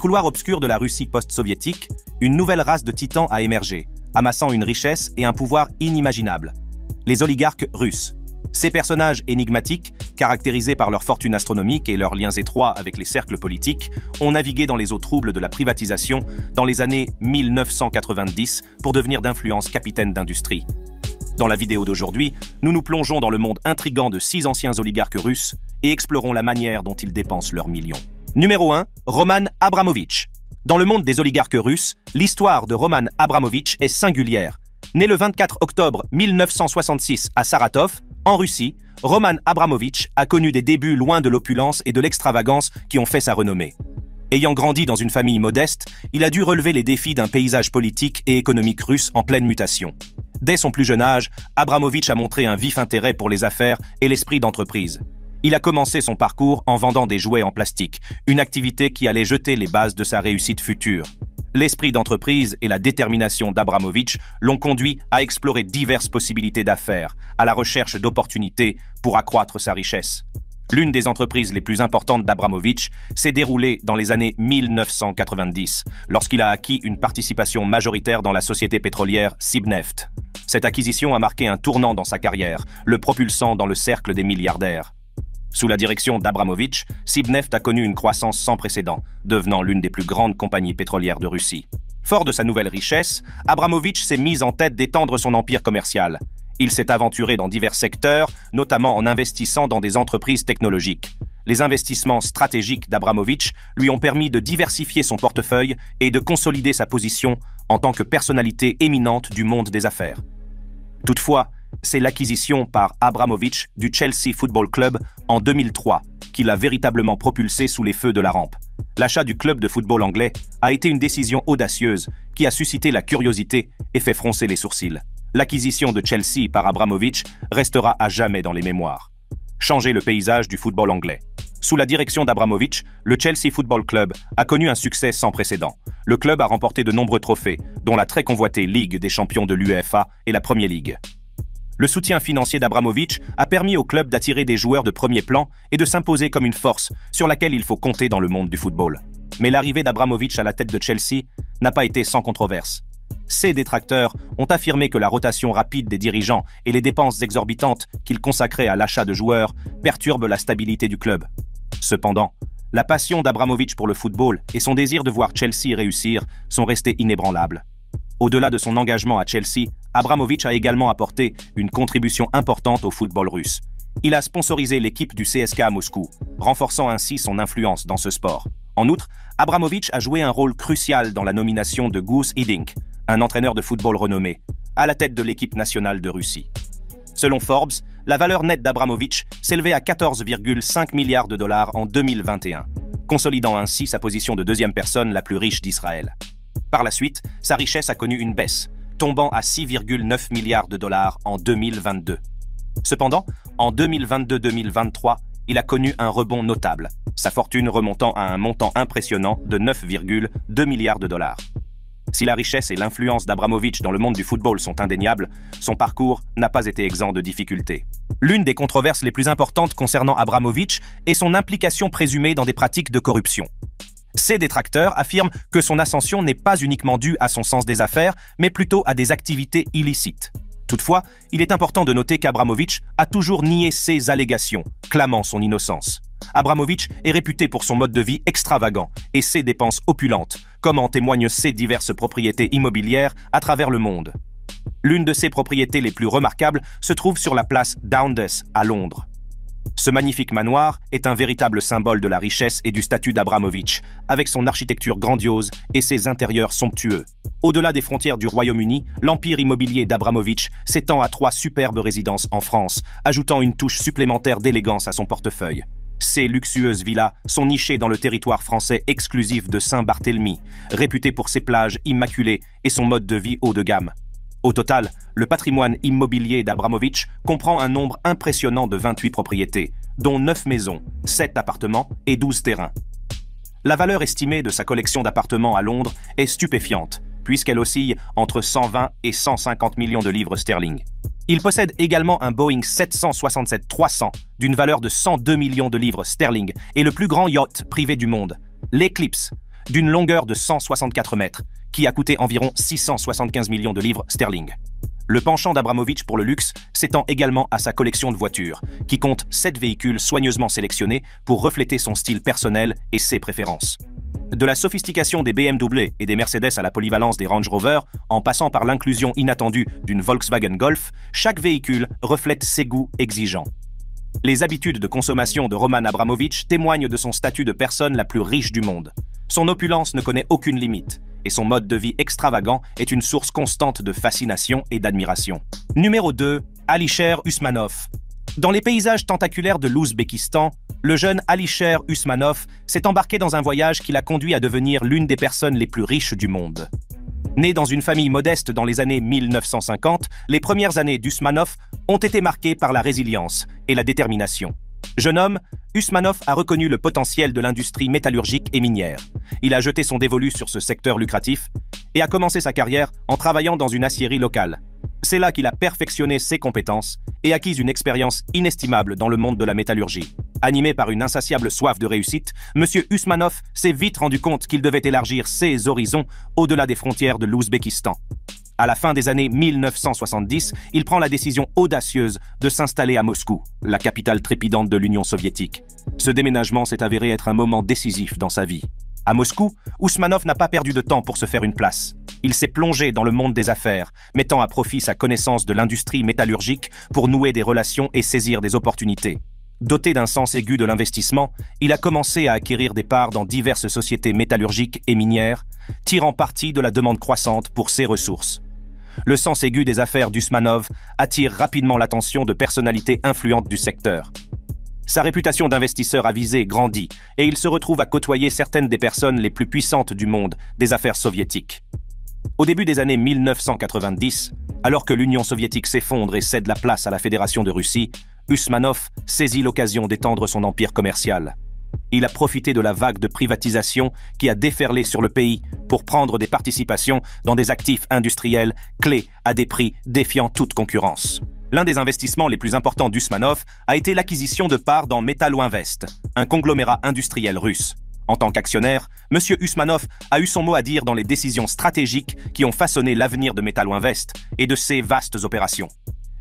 couloirs obscurs de la Russie post-soviétique, une nouvelle race de titans a émergé, amassant une richesse et un pouvoir inimaginables. Les oligarques russes. Ces personnages énigmatiques, caractérisés par leur fortune astronomique et leurs liens étroits avec les cercles politiques, ont navigué dans les eaux troubles de la privatisation dans les années 1990 pour devenir d'influents capitaines d'industrie. Dans la vidéo d'aujourd'hui, nous nous plongeons dans le monde intrigant de 6 anciens oligarques russes et explorons la manière dont ils dépensent leurs millions. Numéro 1. Roman Abramovitch. Dans le monde des oligarques russes, l'histoire de Roman Abramovitch est singulière. Né le 24 octobre 1966 à Saratov, en Russie, Roman Abramovitch a connu des débuts loin de l'opulence et de l'extravagance qui ont fait sa renommée. Ayant grandi dans une famille modeste, il a dû relever les défis d'un paysage politique et économique russe en pleine mutation. Dès son plus jeune âge, Abramovitch a montré un vif intérêt pour les affaires et l'esprit d'entreprise. Il a commencé son parcours en vendant des jouets en plastique, une activité qui allait jeter les bases de sa réussite future. L'esprit d'entreprise et la détermination d'Abramovitch l'ont conduit à explorer diverses possibilités d'affaires, à la recherche d'opportunités pour accroître sa richesse. L'une des entreprises les plus importantes d'Abramovitch s'est déroulée dans les années 1990, lorsqu'il a acquis une participation majoritaire dans la société pétrolière Sibneft. Cette acquisition a marqué un tournant dans sa carrière, le propulsant dans le cercle des milliardaires. Sous la direction d'Abramovitch, Sibneft a connu une croissance sans précédent, devenant l'une des plus grandes compagnies pétrolières de Russie. Fort de sa nouvelle richesse, Abramovitch s'est mis en tête d'étendre son empire commercial. Il s'est aventuré dans divers secteurs, notamment en investissant dans des entreprises technologiques. Les investissements stratégiques d'Abramovitch lui ont permis de diversifier son portefeuille et de consolider sa position en tant que personnalité éminente du monde des affaires. Toutefois, c'est l'acquisition par Abramovitch du Chelsea Football Club en 2003 qui l'a véritablement propulsé sous les feux de la rampe. L'achat du club de football anglais a été une décision audacieuse qui a suscité la curiosité et fait froncer les sourcils. L'acquisition de Chelsea par Abramovitch restera à jamais dans les mémoires. Changer le paysage du football anglais. Sous la direction d'Abramovitch, le Chelsea Football Club a connu un succès sans précédent. Le club a remporté de nombreux trophées, dont la très convoitée Ligue des champions de l'UEFA et la Premier League. Le soutien financier d'Abramovitch a permis au club d'attirer des joueurs de premier plan et de s'imposer comme une force sur laquelle il faut compter dans le monde du football. Mais l'arrivée d'Abramovitch à la tête de Chelsea n'a pas été sans controverse. Ses détracteurs ont affirmé que la rotation rapide des dirigeants et les dépenses exorbitantes qu'ils consacraient à l'achat de joueurs perturbent la stabilité du club. Cependant, la passion d'Abramovitch pour le football et son désir de voir Chelsea réussir sont restés inébranlables. Au-delà de son engagement à Chelsea, Abramovitch a également apporté une contribution importante au football russe. Il a sponsorisé l'équipe du CSKA Moscou, renforçant ainsi son influence dans ce sport. En outre, Abramovitch a joué un rôle crucial dans la nomination de Gus Hiddink, un entraîneur de football renommé, à la tête de l'équipe nationale de Russie. Selon Forbes, la valeur nette d'Abramovitch s'élevait à 14,5 milliards de dollars en 2021, consolidant ainsi sa position de deuxième personne la plus riche d'Israël. Par la suite, sa richesse a connu une baisse, tombant à 6,9 milliards de dollars en 2022. Cependant, en 2022-2023, il a connu un rebond notable, sa fortune remontant à un montant impressionnant de 9,2 milliards de dollars. Si la richesse et l'influence d'Abramovitch dans le monde du football sont indéniables, son parcours n'a pas été exempt de difficultés. L'une des controverses les plus importantes concernant Abramovitch est son implication présumée dans des pratiques de corruption. Ses détracteurs affirment que son ascension n'est pas uniquement due à son sens des affaires, mais plutôt à des activités illicites. Toutefois, il est important de noter qu'Abramovitch a toujours nié ces allégations, clamant son innocence. Abramovitch est réputé pour son mode de vie extravagant et ses dépenses opulentes, comme en témoignent ses diverses propriétés immobilières à travers le monde. L'une de ses propriétés les plus remarquables se trouve sur la place Dundas à Londres. Ce magnifique manoir est un véritable symbole de la richesse et du statut d'Abramovitch, avec son architecture grandiose et ses intérieurs somptueux. Au-delà des frontières du Royaume-Uni, l'empire immobilier d'Abramovitch s'étend à 3 superbes résidences en France, ajoutant une touche supplémentaire d'élégance à son portefeuille. Ces luxueuses villas sont nichées dans le territoire français exclusif de Saint-Barthélemy, réputé pour ses plages immaculées et son mode de vie haut de gamme. Au total, le patrimoine immobilier d'Abramovitch comprend un nombre impressionnant de 28 propriétés, dont 9 maisons, 7 appartements et 12 terrains. La valeur estimée de sa collection d'appartements à Londres est stupéfiante, puisqu'elle oscille entre 120 et 150 millions de livres sterling. Il possède également un Boeing 767-300 d'une valeur de 102 millions de livres sterling et le plus grand yacht privé du monde, l'Eclipse, d'une longueur de 164 mètres, qui a coûté environ 675 millions de livres sterling. Le penchant d'Abramovich pour le luxe s'étend également à sa collection de voitures, qui compte 7 véhicules soigneusement sélectionnés pour refléter son style personnel et ses préférences. De la sophistication des BMW et des Mercedes à la polyvalence des Range Rover, en passant par l'inclusion inattendue d'une Volkswagen Golf, chaque véhicule reflète ses goûts exigeants. Les habitudes de consommation de Roman Abramovich témoignent de son statut de personne la plus riche du monde. Son opulence ne connaît aucune limite, et son mode de vie extravagant est une source constante de fascination et d'admiration. Numéro 2. Alisher Usmanov. Dans les paysages tentaculaires de l'Ouzbékistan, le jeune Alisher Usmanov s'est embarqué dans un voyage qui l'a conduit à devenir l'une des personnes les plus riches du monde. Né dans une famille modeste dans les années 1950, les premières années d'Usmanov ont été marquées par la résilience et la détermination. Jeune homme, Usmanov a reconnu le potentiel de l'industrie métallurgique et minière. Il a jeté son dévolu sur ce secteur lucratif et a commencé sa carrière en travaillant dans une aciérie locale. C'est là qu'il a perfectionné ses compétences et acquis une expérience inestimable dans le monde de la métallurgie. Animé par une insatiable soif de réussite, M. Usmanov s'est vite rendu compte qu'il devait élargir ses horizons au-delà des frontières de l'Ouzbékistan. À la fin des années 1970, il prend la décision audacieuse de s'installer à Moscou, la capitale trépidante de l'Union soviétique. Ce déménagement s'est avéré être un moment décisif dans sa vie. À Moscou, Usmanov n'a pas perdu de temps pour se faire une place. Il s'est plongé dans le monde des affaires, mettant à profit sa connaissance de l'industrie métallurgique pour nouer des relations et saisir des opportunités. Doté d'un sens aigu de l'investissement, il a commencé à acquérir des parts dans diverses sociétés métallurgiques et minières, tirant parti de la demande croissante pour ses ressources. Le sens aigu des affaires d'Usmanov attire rapidement l'attention de personnalités influentes du secteur. Sa réputation d'investisseur avisé grandit et il se retrouve à côtoyer certaines des personnes les plus puissantes du monde des affaires soviétiques. Au début des années 1990, alors que l'Union soviétique s'effondre et cède la place à la Fédération de Russie, Usmanov saisit l'occasion d'étendre son empire commercial. Il a profité de la vague de privatisation qui a déferlé sur le pays pour prendre des participations dans des actifs industriels clés à des prix défiant toute concurrence. L'un des investissements les plus importants d'Usmanov a été l'acquisition de parts dans Metalo-Invest, un conglomérat industriel russe. En tant qu'actionnaire, M. Usmanov a eu son mot à dire dans les décisions stratégiques qui ont façonné l'avenir de Metalo-Invest et de ses vastes opérations.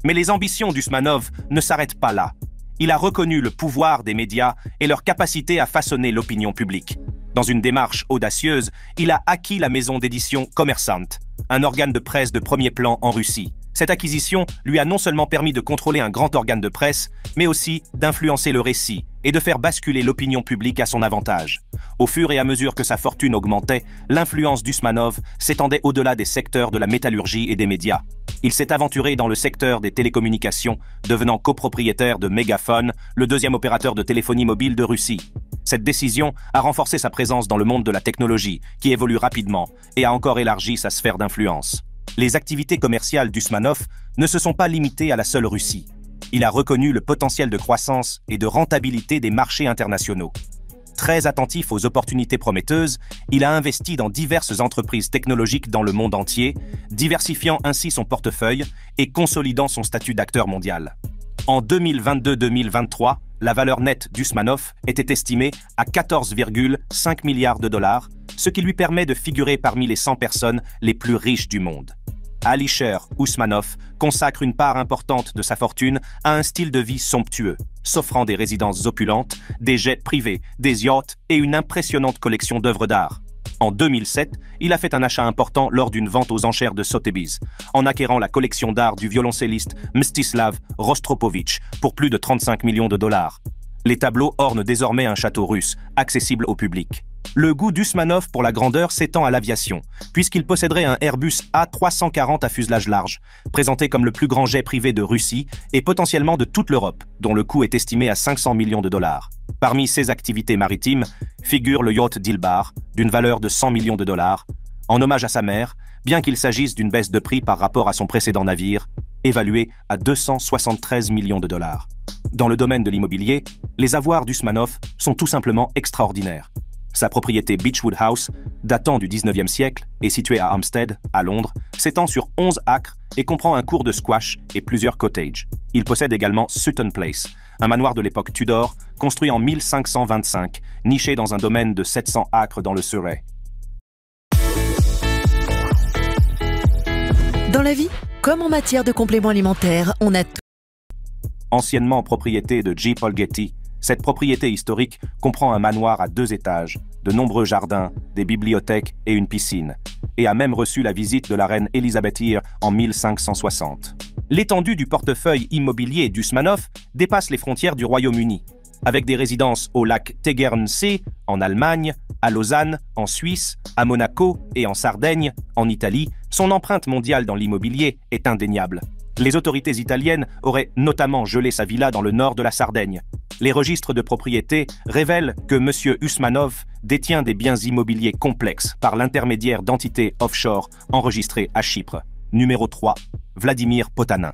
Mais les ambitions d'Usmanov ne s'arrêtent pas là. Il a reconnu le pouvoir des médias et leur capacité à façonner l'opinion publique. Dans une démarche audacieuse, il a acquis la maison d'édition Kommersant, un organe de presse de premier plan en Russie. Cette acquisition lui a non seulement permis de contrôler un grand organe de presse, mais aussi d'influencer le récit et de faire basculer l'opinion publique à son avantage. Au fur et à mesure que sa fortune augmentait, l'influence d'Usmanov s'étendait au-delà des secteurs de la métallurgie et des médias. Il s'est aventuré dans le secteur des télécommunications, devenant copropriétaire de Megaphone, le deuxième opérateur de téléphonie mobile de Russie. Cette décision a renforcé sa présence dans le monde de la technologie, qui évolue rapidement, et a encore élargi sa sphère d'influence. Les activités commerciales d'Usmanov ne se sont pas limitées à la seule Russie. Il a reconnu le potentiel de croissance et de rentabilité des marchés internationaux. Très attentif aux opportunités prometteuses, il a investi dans diverses entreprises technologiques dans le monde entier, diversifiant ainsi son portefeuille et consolidant son statut d'acteur mondial. En 2022-2023, la valeur nette d'Usmanov était estimée à 14,5 milliards de dollars, ce qui lui permet de figurer parmi les 100 personnes les plus riches du monde. Alisher Usmanov consacre une part importante de sa fortune à un style de vie somptueux, s'offrant des résidences opulentes, des jets privés, des yachts et une impressionnante collection d'œuvres d'art. En 2007, il a fait un achat important lors d'une vente aux enchères de Sotheby's, en acquérant la collection d'art du violoncelliste Mstislav Rostropovitch pour plus de 35 millions de dollars. Les tableaux ornent désormais un château russe, accessible au public. Le goût d'Usmanov pour la grandeur s'étend à l'aviation, puisqu'il posséderait un Airbus A340 à fuselage large, présenté comme le plus grand jet privé de Russie et potentiellement de toute l'Europe, dont le coût est estimé à 500 millions de dollars. Parmi ses activités maritimes figure le yacht Dilbar, d'une valeur de 100 millions de dollars, en hommage à sa mère, bien qu'il s'agisse d'une baisse de prix par rapport à son précédent navire, évalué à 273 millions de dollars. Dans le domaine de l'immobilier, les avoirs d'Usmanov sont tout simplement extraordinaires. Sa propriété Beechwood House, datant du 19e siècle et située à Hampstead, à Londres, s'étend sur 11 acres et comprend un cours de squash et plusieurs cottages. Il possède également Sutton Place, un manoir de l'époque Tudor, construit en 1525, niché dans un domaine de 700 acres dans le Surrey. Dans la vie, comme en matière de compléments alimentaires, on a tout. Anciennement propriété de G. Paul Getty, cette propriété historique comprend un manoir à 2 étages, de nombreux jardins, des bibliothèques et une piscine, et a même reçu la visite de la reine Elizabeth II en 1560. L'étendue du portefeuille immobilier d'Usmanov dépasse les frontières du Royaume-Uni, avec des résidences au lac Tegernsee, en Allemagne, à Lausanne, en Suisse, à Monaco et en Sardaigne, en Italie. Son empreinte mondiale dans l'immobilier est indéniable. Les autorités italiennes auraient notamment gelé sa villa dans le nord de la Sardaigne. Les registres de propriété révèlent que M. Usmanov détient des biens immobiliers complexes par l'intermédiaire d'entités offshore enregistrées à Chypre. Numéro 3, Vladimir Potanin.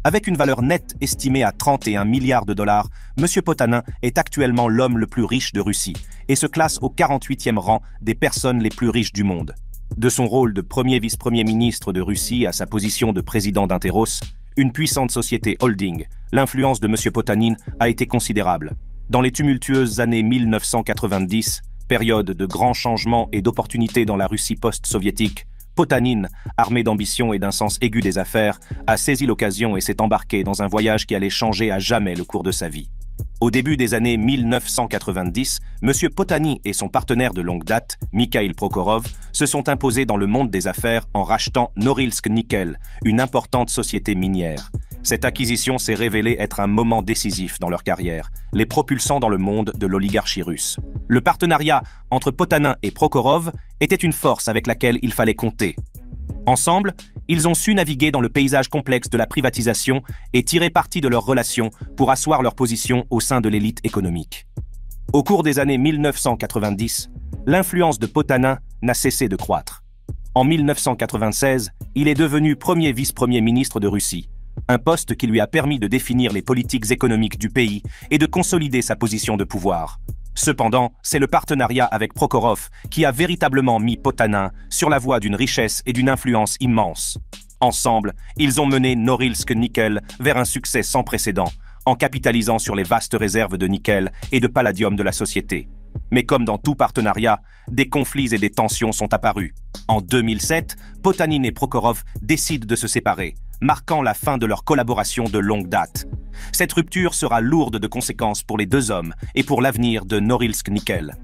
Avec une valeur nette estimée à 31 milliards de dollars, M. Potanin est actuellement l'homme le plus riche de Russie et se classe au 48e rang des personnes les plus riches du monde. De son rôle de premier vice-premier ministre de Russie à sa position de président d'Interos, une puissante société holding, l'influence de M. Potanin a été considérable. Dans les tumultueuses années 1990, période de grands changements et d'opportunités dans la Russie post-soviétique, Potanin, armé d'ambition et d'un sens aigu des affaires, a saisi l'occasion et s'est embarqué dans un voyage qui allait changer à jamais le cours de sa vie. Au début des années 1990, M. Potanin et son partenaire de longue date, Mikhail Prokhorov, se sont imposés dans le monde des affaires en rachetant Norilsk Nickel, une importante société minière. Cette acquisition s'est révélée être un moment décisif dans leur carrière, les propulsant dans le monde de l'oligarchie russe. Le partenariat entre Potanin et Prokhorov était une force avec laquelle il fallait compter. Ensemble, ils ont su naviguer dans le paysage complexe de la privatisation et tirer parti de leurs relations pour asseoir leur position au sein de l'élite économique. Au cours des années 1990, l'influence de Potanin n'a cessé de croître. En 1996, il est devenu premier vice-premier ministre de Russie, un poste qui lui a permis de définir les politiques économiques du pays et de consolider sa position de pouvoir. Cependant, c'est le partenariat avec Prokhorov qui a véritablement mis Potanin sur la voie d'une richesse et d'une influence immense. Ensemble, ils ont mené Norilsk Nickel vers un succès sans précédent, en capitalisant sur les vastes réserves de nickel et de palladium de la société. Mais comme dans tout partenariat, des conflits et des tensions sont apparus. En 2007, Potanin et Prokhorov décident de se séparer, marquant la fin de leur collaboration de longue date. Cette rupture sera lourde de conséquences pour les deux hommes et pour l'avenir de Norilsk Nickel.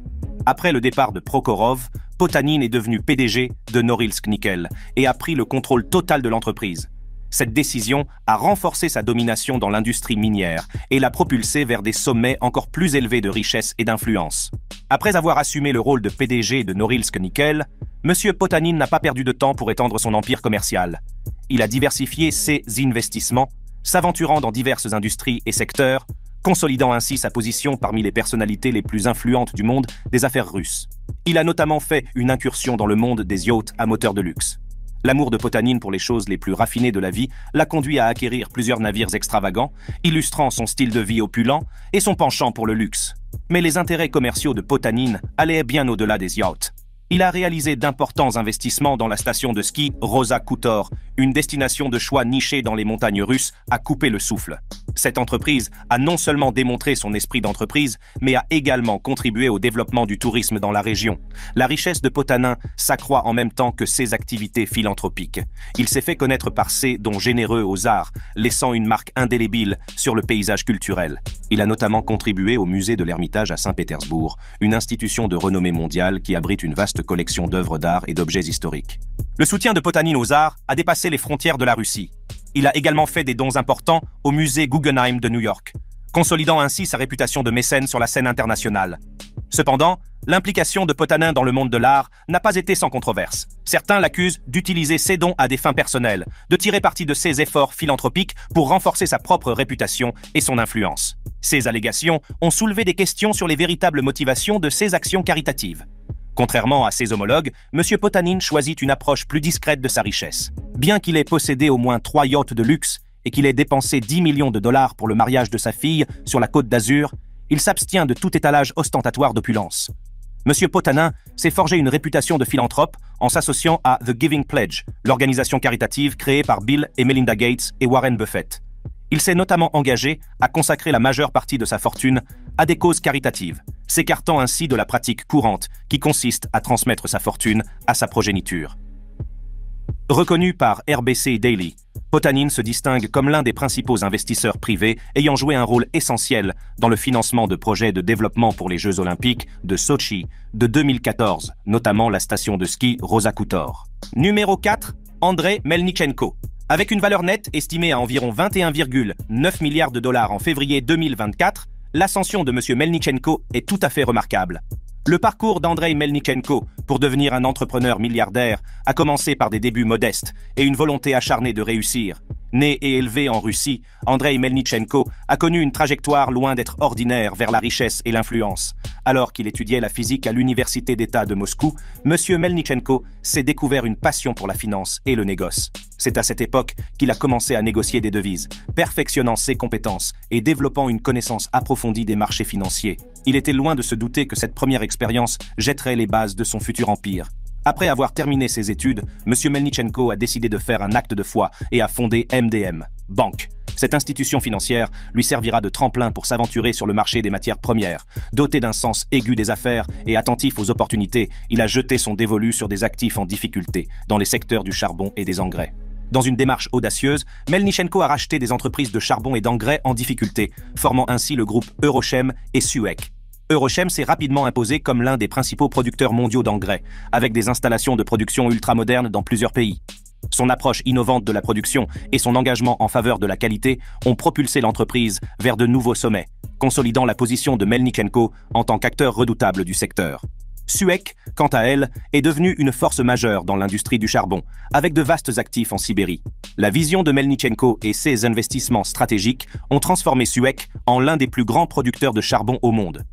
Après le départ de Prokhorov, Potanin est devenu PDG de Norilsk Nickel et a pris le contrôle total de l'entreprise. Cette décision a renforcé sa domination dans l'industrie minière et l'a propulsé vers des sommets encore plus élevés de richesse et d'influence. Après avoir assumé le rôle de PDG de Norilsk Nickel, M. Potanin n'a pas perdu de temps pour étendre son empire commercial. Il a diversifié ses investissements, s'aventurant dans diverses industries et secteurs, consolidant ainsi sa position parmi les personnalités les plus influentes du monde des affaires russes. Il a notamment fait une incursion dans le monde des yachts à moteur de luxe. L'amour de Potanin pour les choses les plus raffinées de la vie l'a conduit à acquérir plusieurs navires extravagants, illustrant son style de vie opulent et son penchant pour le luxe. Mais les intérêts commerciaux de Potanin allaient bien au-delà des yachts. Il a réalisé d'importants investissements dans la station de ski Rosa Khutor, une destination de choix nichée dans les montagnes russes à couper le souffle. Cette entreprise a non seulement démontré son esprit d'entreprise, mais a également contribué au développement du tourisme dans la région. La richesse de Potanin s'accroît en même temps que ses activités philanthropiques. Il s'est fait connaître par ses dons généreux aux arts, laissant une marque indélébile sur le paysage culturel. Il a notamment contribué au musée de l'Ermitage à Saint-Pétersbourg, une institution de renommée mondiale qui abrite une vaste collection d'œuvres d'art et d'objets historiques. Le soutien de Potanin aux arts a dépassé les frontières de la Russie. Il a également fait des dons importants au musée Guggenheim de New York, consolidant ainsi sa réputation de mécène sur la scène internationale. Cependant, l'implication de Potanin dans le monde de l'art n'a pas été sans controverse. Certains l'accusent d'utiliser ses dons à des fins personnelles, de tirer parti de ses efforts philanthropiques pour renforcer sa propre réputation et son influence. Ces allégations ont soulevé des questions sur les véritables motivations de ses actions caritatives. Contrairement à ses homologues, M. Potanin choisit une approche plus discrète de sa richesse. Bien qu'il ait possédé au moins 3 yachts de luxe et qu'il ait dépensé 10 millions de dollars pour le mariage de sa fille sur la Côte d'Azur, il s'abstient de tout étalage ostentatoire d'opulence. M. Potanin s'est forgé une réputation de philanthrope en s'associant à The Giving Pledge, l'organisation caritative créée par Bill et Melinda Gates et Warren Buffett. Il s'est notamment engagé à consacrer la majeure partie de sa fortune à des causes caritatives, s'écartant ainsi de la pratique courante qui consiste à transmettre sa fortune à sa progéniture. Reconnu par RBC Daily, Potanin se distingue comme l'un des principaux investisseurs privés ayant joué un rôle essentiel dans le financement de projets de développement pour les Jeux Olympiques de Sochi de 2014, notamment la station de ski Rosa Khutor. Numéro 4, Andrei Melnichenko. Avec une valeur nette estimée à environ 21,9 milliards de dollars en février 2024, l'ascension de M. Melnichenko est tout à fait remarquable. Le parcours d'Andrei Melnichenko pour devenir un entrepreneur milliardaire a commencé par des débuts modestes et une volonté acharnée de réussir. Né et élevé en Russie, Andrei Melnichenko a connu une trajectoire loin d'être ordinaire vers la richesse et l'influence. Alors qu'il étudiait la physique à l'Université d'État de Moscou, M. Melnichenko s'est découvert une passion pour la finance et le négoce. C'est à cette époque qu'il a commencé à négocier des devises, perfectionnant ses compétences et développant une connaissance approfondie des marchés financiers. Il était loin de se douter que cette première expérience jetterait les bases de son futur empire. Après avoir terminé ses études, M. Melnichenko a décidé de faire un acte de foi et a fondé MDM Bank. Cette institution financière lui servira de tremplin pour s'aventurer sur le marché des matières premières. Doté d'un sens aigu des affaires et attentif aux opportunités, il a jeté son dévolu sur des actifs en difficulté, dans les secteurs du charbon et des engrais. Dans une démarche audacieuse, Melnichenko a racheté des entreprises de charbon et d'engrais en difficulté, formant ainsi le groupe Eurochem et SUEK. Eurochem s'est rapidement imposé comme l'un des principaux producteurs mondiaux d'engrais, avec des installations de production ultramodernes dans plusieurs pays. Son approche innovante de la production et son engagement en faveur de la qualité ont propulsé l'entreprise vers de nouveaux sommets, consolidant la position de Melnichenko en tant qu'acteur redoutable du secteur. SUEK, quant à elle, est devenue une force majeure dans l'industrie du charbon, avec de vastes actifs en Sibérie. La vision de Melnichenko et ses investissements stratégiques ont transformé SUEK en l'un des plus grands producteurs de charbon au monde.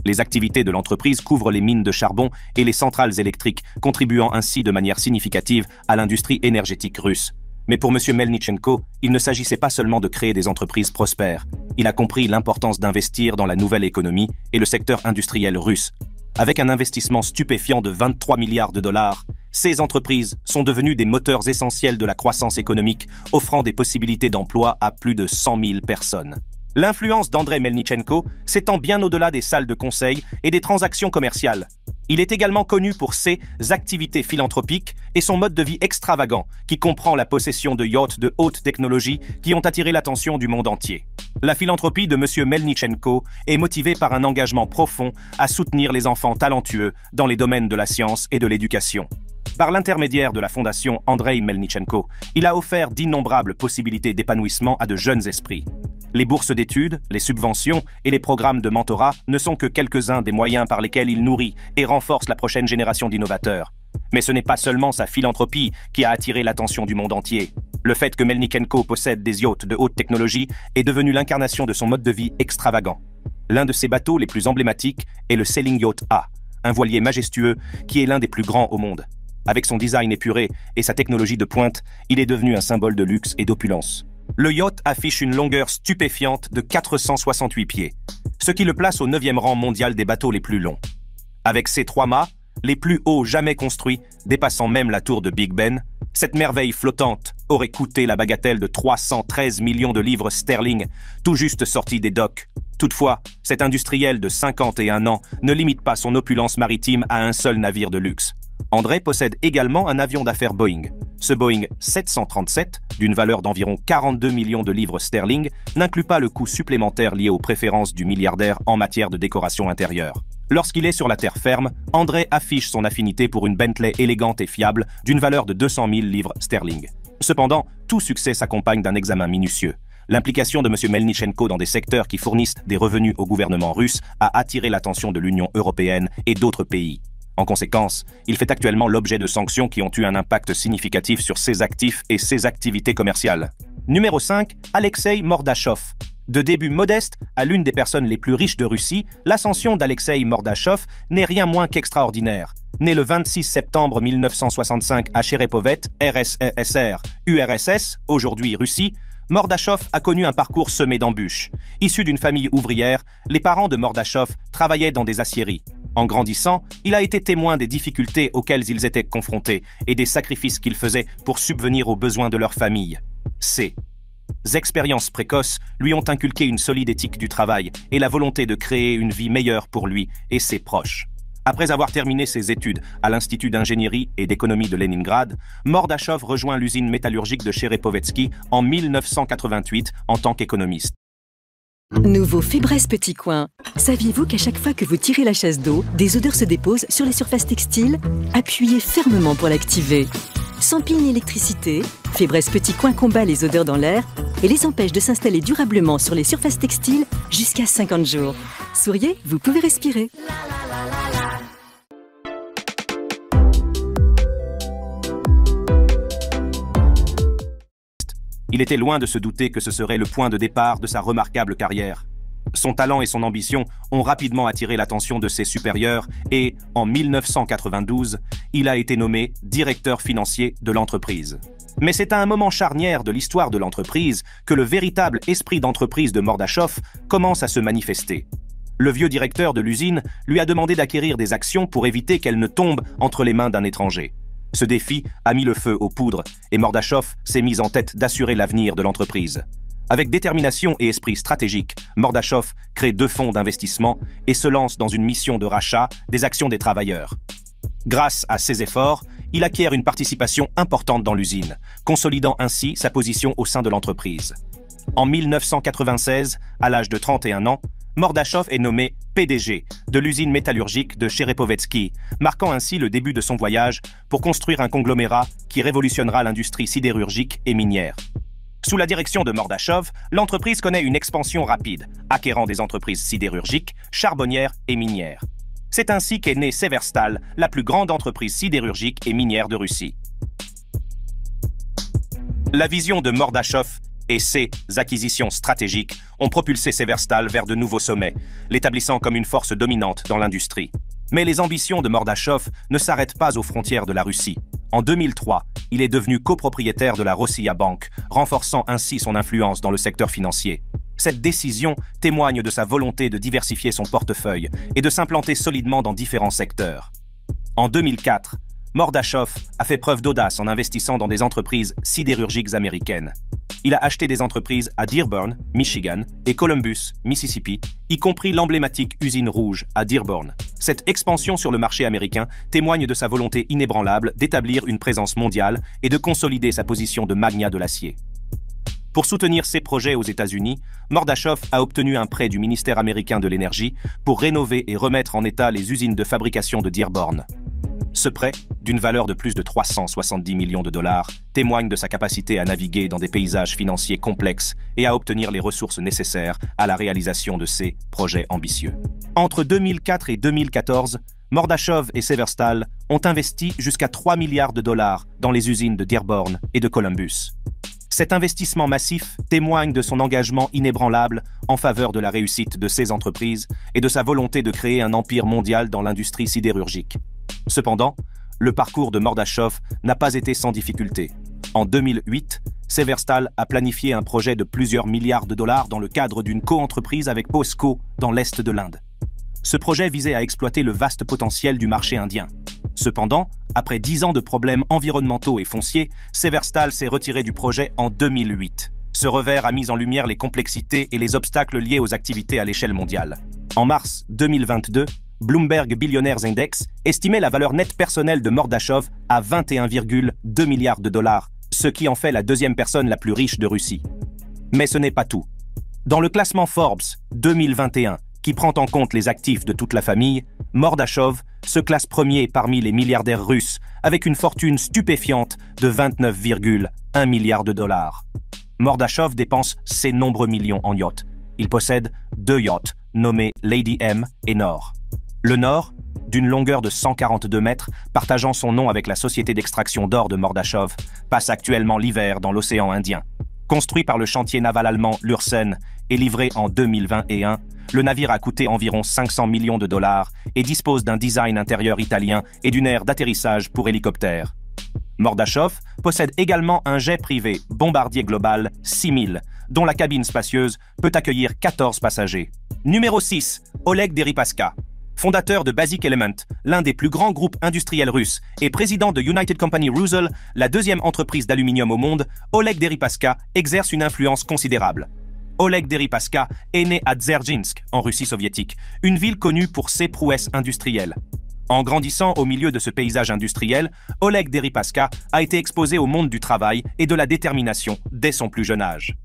Les activités de l'entreprise couvrent les mines de charbon et les centrales électriques, contribuant ainsi de manière significative à l'industrie énergétique russe. Mais pour M. Melnichenko, il ne s'agissait pas seulement de créer des entreprises prospères. Il a compris l'importance d'investir dans la nouvelle économie et le secteur industriel russe. Avec un investissement stupéfiant de 23 milliards de dollars, ces entreprises sont devenues des moteurs essentiels de la croissance économique, offrant des possibilités d'emploi à plus de 100 000 personnes. L'influence d'Andrei Melnichenko s'étend bien au-delà des salles de conseil et des transactions commerciales. Il est également connu pour ses activités philanthropiques et son mode de vie extravagant, qui comprend la possession de yachts de haute technologie qui ont attiré l'attention du monde entier. La philanthropie de M. Melnichenko est motivée par un engagement profond à soutenir les enfants talentueux dans les domaines de la science et de l'éducation. Par l'intermédiaire de la fondation Andrei Melnichenko, il a offert d'innombrables possibilités d'épanouissement à de jeunes esprits. Les bourses d'études, les subventions et les programmes de mentorat ne sont que quelques-uns des moyens par lesquels il nourrit et renforce la prochaine génération d'innovateurs. Mais ce n'est pas seulement sa philanthropie qui a attiré l'attention du monde entier. Le fait que Melnichenko possède des yachts de haute technologie est devenu l'incarnation de son mode de vie extravagant. L'un de ses bateaux les plus emblématiques est le Sailing Yacht A, un voilier majestueux qui est l'un des plus grands au monde. Avec son design épuré et sa technologie de pointe, il est devenu un symbole de luxe et d'opulence. Le yacht affiche une longueur stupéfiante de 468 pieds, ce qui le place au 9e rang mondial des bateaux les plus longs. Avec ses 3 mâts, les plus hauts jamais construits, dépassant même la tour de Big Ben, cette merveille flottante aurait coûté la bagatelle de 313 millions de livres sterling, tout juste sorti des docks. Toutefois, cet industriel de 51 ans ne limite pas son opulence maritime à un seul navire de luxe. Andrei possède également un avion d'affaires Boeing. Ce Boeing 737, d'une valeur d'environ 42 millions de livres sterling, n'inclut pas le coût supplémentaire lié aux préférences du milliardaire en matière de décoration intérieure. Lorsqu'il est sur la terre ferme, Andrei affiche son affinité pour une Bentley élégante et fiable d'une valeur de 200 000 livres sterling. Cependant, tout succès s'accompagne d'un examen minutieux. L'implication de M. Melnichenko dans des secteurs qui fournissent des revenus au gouvernement russe a attiré l'attention de l'Union européenne et d'autres pays. En conséquence, il fait actuellement l'objet de sanctions qui ont eu un impact significatif sur ses actifs et ses activités commerciales. Numéro 5, Alexei Mordachov. De début modeste à l'une des personnes les plus riches de Russie, l'ascension d'Alexei Mordachov n'est rien moins qu'extraordinaire. Né le 26 septembre 1965 à Cherepovet, RSSR, URSS, aujourd'hui Russie, Mordachov a connu un parcours semé d'embûches. Issu d'une famille ouvrière, les parents de Mordachov travaillaient dans des aciéries. En grandissant, il a été témoin des difficultés auxquelles ils étaient confrontés et des sacrifices qu'ils faisaient pour subvenir aux besoins de leur famille. Ces expériences précoces lui ont inculqué une solide éthique du travail et la volonté de créer une vie meilleure pour lui et ses proches. Après avoir terminé ses études à l'Institut d'ingénierie et d'économie de Leningrad, Mordachov rejoint l'usine métallurgique de Cherepovetsky en 1988 en tant qu'économiste. Nouveau Fébreze Petit Coin. Saviez-vous qu'à chaque fois que vous tirez la chasse d'eau, des odeurs se déposent sur les surfaces textiles? Appuyez fermement pour l'activer. Sans pile ni électricité, Fébreze Petit Coin combat les odeurs dans l'air et les empêche de s'installer durablement sur les surfaces textiles jusqu'à 50 jours. Souriez, vous pouvez respirer. Il était loin de se douter que ce serait le point de départ de sa remarquable carrière. Son talent et son ambition ont rapidement attiré l'attention de ses supérieurs et, en 1992, il a été nommé directeur financier de l'entreprise. Mais c'est à un moment charnière de l'histoire de l'entreprise que le véritable esprit d'entreprise de Mordachov commence à se manifester. Le vieux directeur de l'usine lui a demandé d'acquérir des actions pour éviter qu'elles ne tombent entre les mains d'un étranger. Ce défi a mis le feu aux poudres et Mordachov s'est mis en tête d'assurer l'avenir de l'entreprise. Avec détermination et esprit stratégique, Mordachov crée 2 fonds d'investissement et se lance dans une mission de rachat des actions des travailleurs. Grâce à ces efforts, il acquiert une participation importante dans l'usine, consolidant ainsi sa position au sein de l'entreprise. En 1996, à l'âge de 31 ans, Mordachov est nommé PDG de l'usine métallurgique de Cherepovetsky, marquant ainsi le début de son voyage pour construire un conglomérat qui révolutionnera l'industrie sidérurgique et minière. Sous la direction de Mordachov, l'entreprise connaît une expansion rapide, acquérant des entreprises sidérurgiques, charbonnières et minières. C'est ainsi qu'est née Severstal, la plus grande entreprise sidérurgique et minière de Russie. La vision de Mordachov et ses acquisitions stratégiques ont propulsé Severstal vers de nouveaux sommets, l'établissant comme une force dominante dans l'industrie. Mais les ambitions de Mordachov ne s'arrêtent pas aux frontières de la Russie. En 2003, il est devenu copropriétaire de la Rossiya Bank, renforçant ainsi son influence dans le secteur financier. Cette décision témoigne de sa volonté de diversifier son portefeuille et de s'implanter solidement dans différents secteurs. En 2004, Mordachov a fait preuve d'audace en investissant dans des entreprises sidérurgiques américaines. Il a acheté des entreprises à Dearborn, Michigan, et Columbus, Mississippi, y compris l'emblématique usine rouge à Dearborn. Cette expansion sur le marché américain témoigne de sa volonté inébranlable d'établir une présence mondiale et de consolider sa position de magnat de l'acier. Pour soutenir ses projets aux États-Unis, Mordachov a obtenu un prêt du ministère américain de l'Énergie pour rénover et remettre en état les usines de fabrication de Dearborn. Ce prêt, d'une valeur de plus de 370 millions de dollars, témoigne de sa capacité à naviguer dans des paysages financiers complexes et à obtenir les ressources nécessaires à la réalisation de ses projets ambitieux. Entre 2004 et 2014, Mordachov et Severstal ont investi jusqu'à 3 milliards de dollars dans les usines de Dearborn et de Columbus. Cet investissement massif témoigne de son engagement inébranlable en faveur de la réussite de ces entreprises et de sa volonté de créer un empire mondial dans l'industrie sidérurgique. Cependant, le parcours de Mordachov n'a pas été sans difficulté. En 2008, Severstal a planifié un projet de plusieurs milliards de dollars dans le cadre d'une co-entreprise avec POSCO dans l'Est de l'Inde. Ce projet visait à exploiter le vaste potentiel du marché indien. Cependant, après 10 ans de problèmes environnementaux et fonciers, Severstal s'est retiré du projet en 2008. Ce revers a mis en lumière les complexités et les obstacles liés aux activités à l'échelle mondiale. En mars 2022, Bloomberg Billionaires Index estimait la valeur nette personnelle de Mordachov à 21,2 milliards de dollars, ce qui en fait la 2e personne la plus riche de Russie. Mais ce n'est pas tout. Dans le classement Forbes 2021, qui prend en compte les actifs de toute la famille, Mordachov se classe premier parmi les milliardaires russes avec une fortune stupéfiante de 29,1 milliards de dollars. Mordachov dépense ses nombreux millions en yachts. Il possède 2 yachts nommés Lady M et Nord. Le Nord, d'une longueur de 142 mètres, partageant son nom avec la société d'extraction d'or de Mordachov, passe actuellement l'hiver dans l'océan Indien. Construit par le chantier naval allemand Lürsen et livré en 2021, le navire a coûté environ 500 millions de dollars et dispose d'un design intérieur italien et d'une aire d'atterrissage pour hélicoptères. Mordachov possède également un jet privé Bombardier Global 6000, dont la cabine spacieuse peut accueillir 14 passagers. Numéro 6, Oleg Deripaska. Fondateur de Basic Element, l'un des plus grands groupes industriels russes, et président de United Company Rusal, la 2e entreprise d'aluminium au monde, Oleg Deripaska exerce une influence considérable. Oleg Deripaska est né à Dzerzhinsk, en Russie soviétique, une ville connue pour ses prouesses industrielles. En grandissant au milieu de ce paysage industriel, Oleg Deripaska a été exposé au monde du travail et de la détermination dès son plus jeune âge.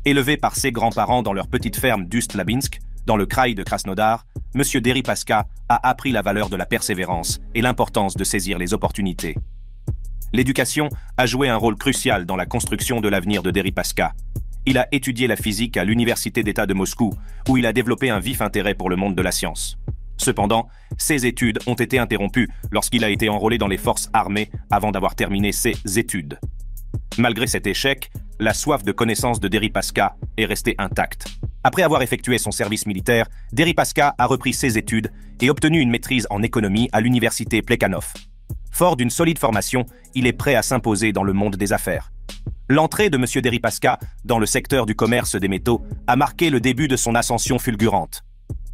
Élevé par ses grands-parents dans leur petite ferme d'Ust-Labinsk, dans le kraï de Krasnodar, M. Deripaska a appris la valeur de la persévérance et l'importance de saisir les opportunités. L'éducation a joué un rôle crucial dans la construction de l'avenir de Deripaska. Il a étudié la physique à l'Université d'État de Moscou, où il a développé un vif intérêt pour le monde de la science. Cependant, ses études ont été interrompues lorsqu'il a été enrôlé dans les forces armées avant d'avoir terminé ses études. Malgré cet échec, la soif de connaissance de Deripaska est restée intacte. Après avoir effectué son service militaire, Deripaska a repris ses études et obtenu une maîtrise en économie à l'université Plekhanov. Fort d'une solide formation, il est prêt à s'imposer dans le monde des affaires. L'entrée de M. Deripaska dans le secteur du commerce des métaux a marqué le début de son ascension fulgurante.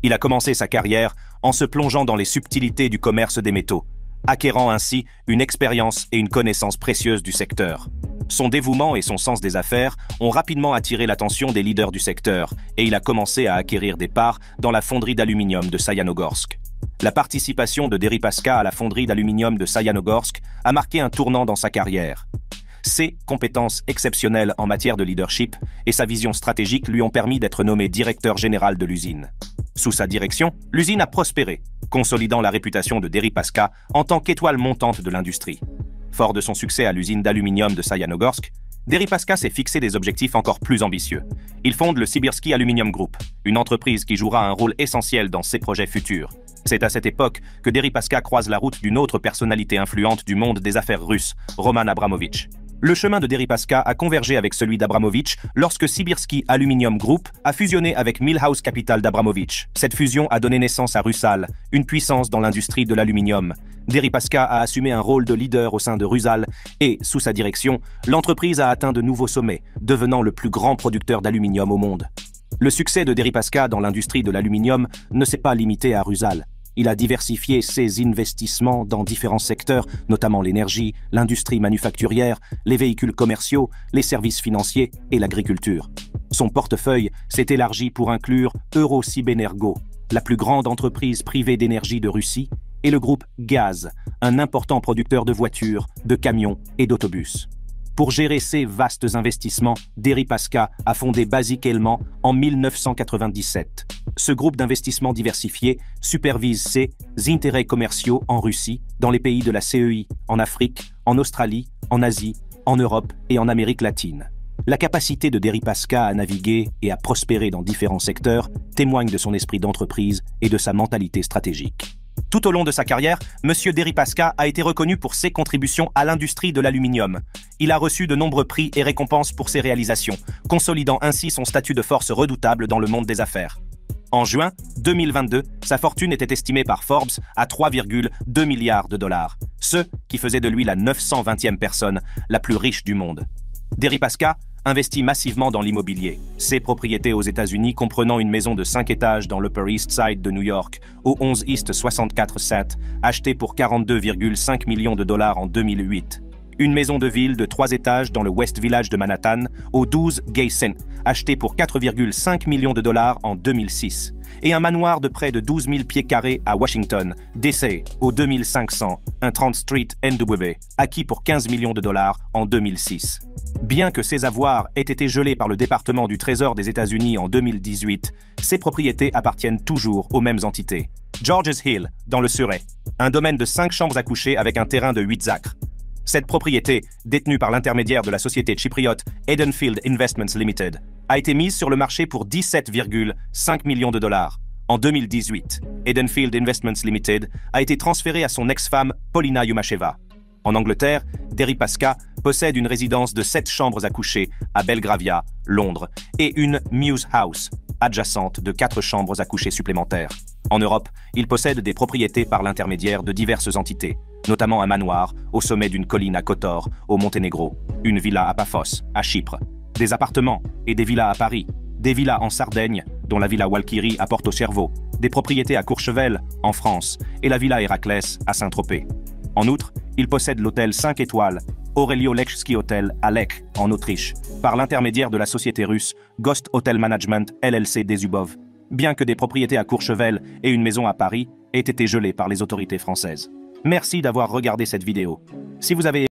Il a commencé sa carrière en se plongeant dans les subtilités du commerce des métaux, acquérant ainsi une expérience et une connaissance précieuse du secteur. Son dévouement et son sens des affaires ont rapidement attiré l'attention des leaders du secteur et il a commencé à acquérir des parts dans la fonderie d'aluminium de Sayanogorsk. La participation de Deripaska à la fonderie d'aluminium de Sayanogorsk a marqué un tournant dans sa carrière. Ses compétences exceptionnelles en matière de leadership et sa vision stratégique lui ont permis d'être nommé directeur général de l'usine. Sous sa direction, l'usine a prospéré, consolidant la réputation de Deripaska en tant qu'étoile montante de l'industrie. Fort de son succès à l'usine d'aluminium de Sayanogorsk, Deripaska s'est fixé des objectifs encore plus ambitieux. Il fonde le Sibirsky Aluminium Group, une entreprise qui jouera un rôle essentiel dans ses projets futurs. C'est à cette époque que Deripaska croise la route d'une autre personnalité influente du monde des affaires russes, Roman Abramovitch. Le chemin de Deripaska a convergé avec celui d'Abramovitch lorsque Sibirsky Aluminium Group a fusionné avec Millhouse Capital d'Abramovitch. Cette fusion a donné naissance à Rusal, une puissance dans l'industrie de l'aluminium. Deripaska a assumé un rôle de leader au sein de Rusal et, sous sa direction, l'entreprise a atteint de nouveaux sommets, devenant le plus grand producteur d'aluminium au monde. Le succès de Deripaska dans l'industrie de l'aluminium ne s'est pas limité à Rusal. Il a diversifié ses investissements dans différents secteurs, notamment l'énergie, l'industrie manufacturière, les véhicules commerciaux, les services financiers et l'agriculture. Son portefeuille s'est élargi pour inclure Eurosibenergo, la plus grande entreprise privée d'énergie de Russie, et le groupe Gaz, un important producteur de voitures, de camions et d'autobus. Pour gérer ces vastes investissements, Deripaska a fondé Basic Element en 1997. Ce groupe d'investissement diversifié supervise ses intérêts commerciaux en Russie, dans les pays de la CEI, en Afrique, en Australie, en Asie, en Europe et en Amérique latine. La capacité de Deripaska à naviguer et à prospérer dans différents secteurs témoigne de son esprit d'entreprise et de sa mentalité stratégique. Tout au long de sa carrière, M. Deripaska a été reconnu pour ses contributions à l'industrie de l'aluminium. Il a reçu de nombreux prix et récompenses pour ses réalisations, consolidant ainsi son statut de force redoutable dans le monde des affaires. En juin 2022, sa fortune était estimée par Forbes à 3,2 milliards de dollars, ce qui faisait de lui la 920e personne la plus riche du monde. Deripaska investit massivement dans l'immobilier. Ses propriétés aux États-Unis comprenant une maison de 5 étages dans l'Upper East Side de New York, au 11 East 64 St, achetée pour 42,5 millions de dollars en 2008. Une maison de ville de 3 étages dans le West Village de Manhattan, au 12 Gay St, achetée pour 4,5 millions de dollars en 2006. Et un manoir de près de 12 000 pieds carrés à Washington, D.C., au 2500, un 30 Street NW, acquis pour 15 millions de dollars en 2006. Bien que ses avoirs aient été gelés par le département du Trésor des États-Unis en 2018, ses propriétés appartiennent toujours aux mêmes entités. George's Hill, dans le Surrey, un domaine de 5 chambres à coucher avec un terrain de 8 acres. Cette propriété, détenue par l'intermédiaire de la société chypriote Edenfield Investments Limited, a été mise sur le marché pour 17,5 millions de dollars. En 2018, Edenfield Investments Limited a été transféré à son ex-femme Paulina Yumasheva. En Angleterre, Deripaska possède une résidence de 7 chambres à coucher à Belgravia, Londres, et une Mews House, adjacente de 4 chambres à coucher supplémentaires. En Europe, il possède des propriétés par l'intermédiaire de diverses entités, notamment un manoir au sommet d'une colline à Kotor, au Monténégro, une villa à Paphos, à Chypre, des appartements et des villas à Paris, des villas en Sardaigne, dont la villa Walkiri à Porto Cervo, des propriétés à Courchevel, en France, et la villa Héraclès à Saint-Tropez. En outre, il possède l'hôtel 5 étoiles Aurelio Lechski Hotel à Lech, en Autriche, par l'intermédiaire de la société russe Ghost Hotel Management LLC Desubov. bien que des propriétés à Courchevel et une maison à Paris aient été gelées par les autorités françaises. Merci d'avoir regardé cette vidéo. Si vous avez